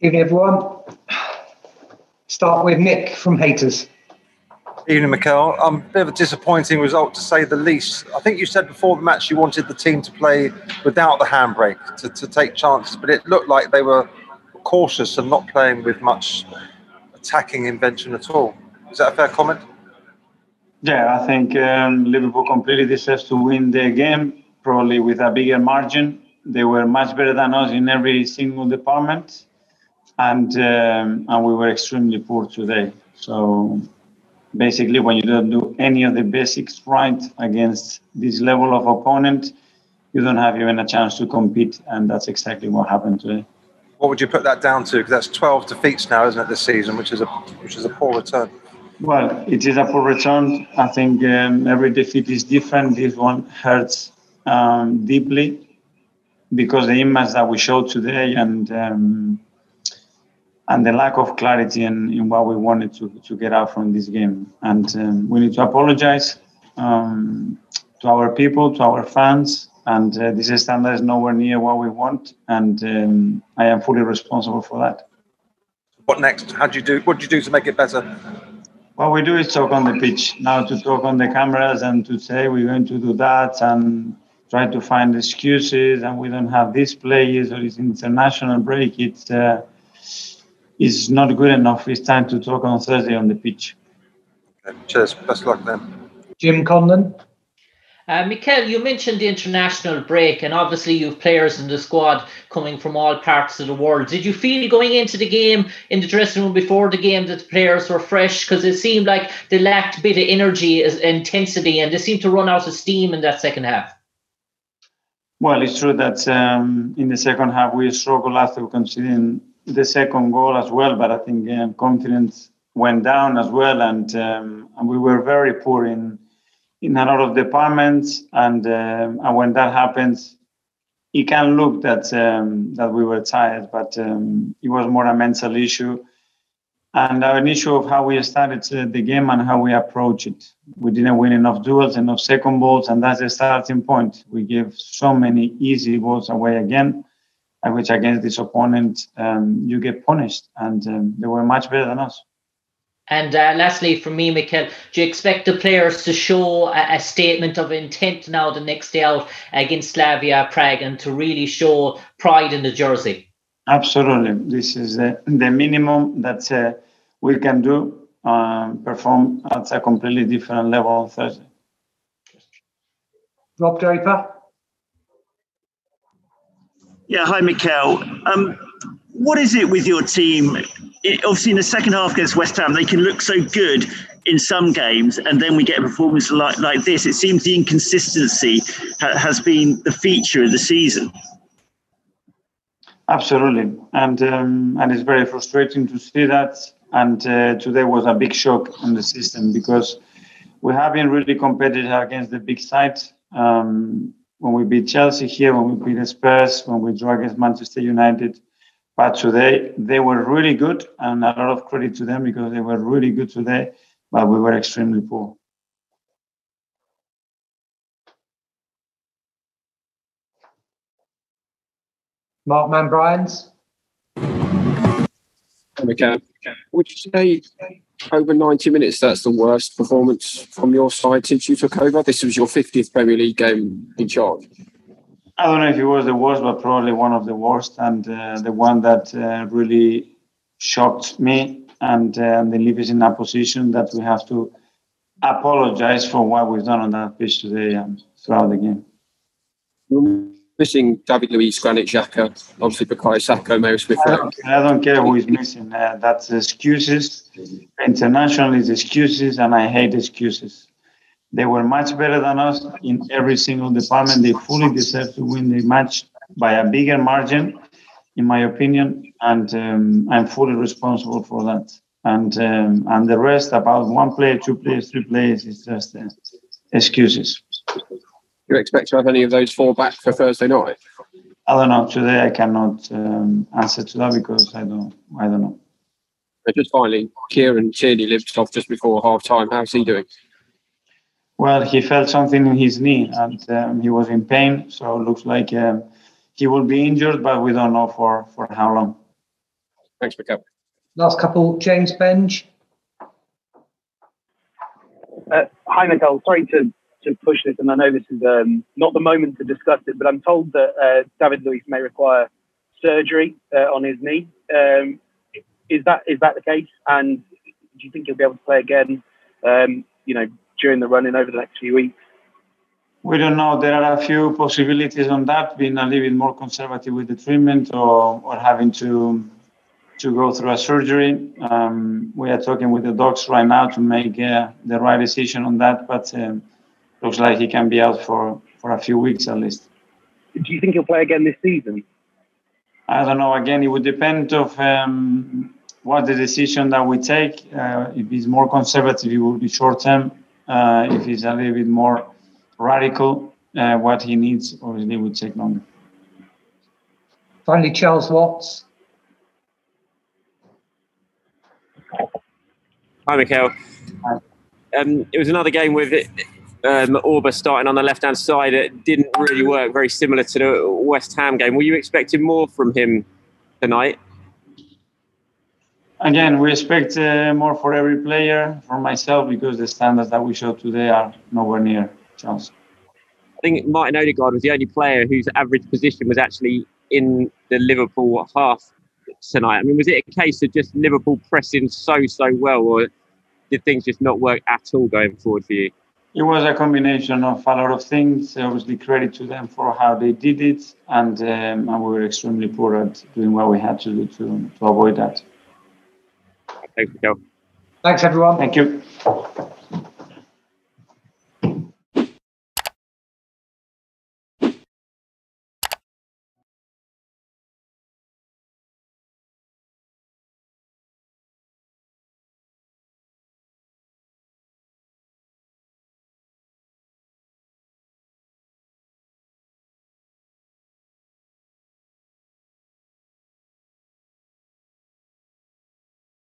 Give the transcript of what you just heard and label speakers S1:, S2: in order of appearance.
S1: Evening, everyone. Start with Nick from Haters.
S2: Evening, Mikel. A bit of a disappointing result, to say the least. I think you said before the match you wanted the team to play without the handbrake, to take chances, but it looked like they were cautious and not playing with much attacking invention at all. Is that a fair comment?
S3: Yeah, I think Liverpool completely deserves to win the game, probably with a bigger margin. They were much better than us in every single department, and we were extremely poor today. So basically, when you don't do any of the basics right against this level of opponent, you don't have even a chance to compete, and that's exactly what happened today.
S2: What would you put that down to? Because that's 12 defeats now, isn't it, this season, which is a poor return.
S3: Well, it is a poor return. I think every defeat is different. This one hurts deeply because the image that we showed today and the lack of clarity in what we wanted to get out from this game. And we need to apologize to our people, to our fans. And this standard is nowhere near what we want. And I am fully responsible for that.
S2: What next? What do you do to make it better?
S3: What we do is talk on the pitch. Now to talk on the cameras and to say we're going to do that and try to find excuses and we don't have these players or this international break. It's not good enough. It's time to talk on Thursday on the pitch.
S2: Okay. Cheers. Best of luck then.
S1: Jim Conlon.
S4: Mikel, you mentioned the international break, and obviously you've players in the squad coming from all parts of the world. Did you feel going into the game, in the dressing room before the game, that the players were fresh? Because it seemed like they lacked a bit of energy, intensity, and they seemed to run out of steam in that second half.
S3: Well, it's true that in the second half we struggled after conceding the second goal as well, but I think confidence went down as well, and we were very poor in a lot of departments, and when that happens, it can look that we were tired, but it was more a mental issue and an issue of how we started the game and how we approach it. We didn't win enough duels, enough second balls, and that's the starting point. We gave so many easy balls away again, which against this opponent you get punished, and they were much better than us.
S4: And lastly, from me, Mikel, do you expect the players to show a statement of intent now the next day out against Slavia Prague and to really show pride in the jersey?
S3: Absolutely. This is the minimum that we can do, perform at a completely different level on Thursday.
S1: Rob Draper.
S5: Yeah, hi, Mikel. What is it with your team? Obviously, in the second half against West Ham, they can look so good in some games, and then we get a performance like this. It seems the inconsistency has been the feature of the season.
S3: Absolutely, and it's very frustrating to see that. And today was a big shock on the system because we have been really competitive against the big sides. When we beat Chelsea here, when we beat Spurs, when we draw against Manchester United. But today, they were really good, and a lot of credit to them because they were really good today, but we were extremely poor.
S1: Mark Mann-Bryans.
S6: Okay. Would you say over 90 minutes that's the worst performance from your side since you took over? This was your 50th Premier League game in charge.
S3: I don't know if it was the worst, but probably one of the worst, and the one that really shocked me and leave us in a position that we have to apologize for what we've done on that pitch today and throughout the game.
S6: You're missing David Luiz, Granit Xhaka, obviously Bukayo Saka, Mary Smith.
S3: I don't care who is missing. That's excuses. International is excuses, and I hate excuses. They were much better than us in every single department. They fully deserve to win the match by a bigger margin, in my opinion, and I'm fully responsible for that. And the rest, about one player, two players, three players, is just excuses.
S6: Do you expect to have any of those four back for Thursday night?
S3: I don't know. Today I cannot answer to that because I don't know.
S6: But just finally, Kieran Tierney lived off just before half-time. How's he doing?
S3: Well, he felt something in his knee and he was in pain. So it looks like he will be injured, but we don't know for how long.
S6: Thanks, Mikel.
S1: Last couple, James Benge.
S7: Hi, Mikel. Sorry to push this, and I know this is not the moment to discuss it, but I'm told that David Luiz may require surgery on his knee. Is that the case? And do you think he'll be able to play again? During the run-in over the next few weeks.
S3: We don't know. There are a few possibilities on that, being a little bit more conservative with the treatment or having to go through a surgery. We are talking with the docs right now to make the right decision on that, but looks like he can be out for a few weeks at least.
S7: Do you think he'll play again this season?
S3: I don't know. Again, it would depend of what the decision that we take. If he's more conservative, it will be short-term. If he's a little bit more radical, what he needs, obviously, would take longer.
S1: Finally, Charles Watts.
S8: Hi, Mikel. It was another game with Auba starting on the left-hand side. It didn't really work, very similar to the West Ham game. Were you expecting more from him tonight?
S3: Again, we expect more for every player, for myself, because the standards that we showed today are nowhere near Charles.
S8: I think Martin Odegaard was the only player whose average position was actually in the Liverpool half tonight. I mean, was it a case of just Liverpool pressing so well, or did things just not work at all going forward for you?
S3: It was a combination of a lot of things. Obviously, credit to them for how they did it, and we were extremely poor at doing what we had to do to avoid that.
S8: Thanks, Mikel.
S1: Thanks, everyone.
S3: Thank you.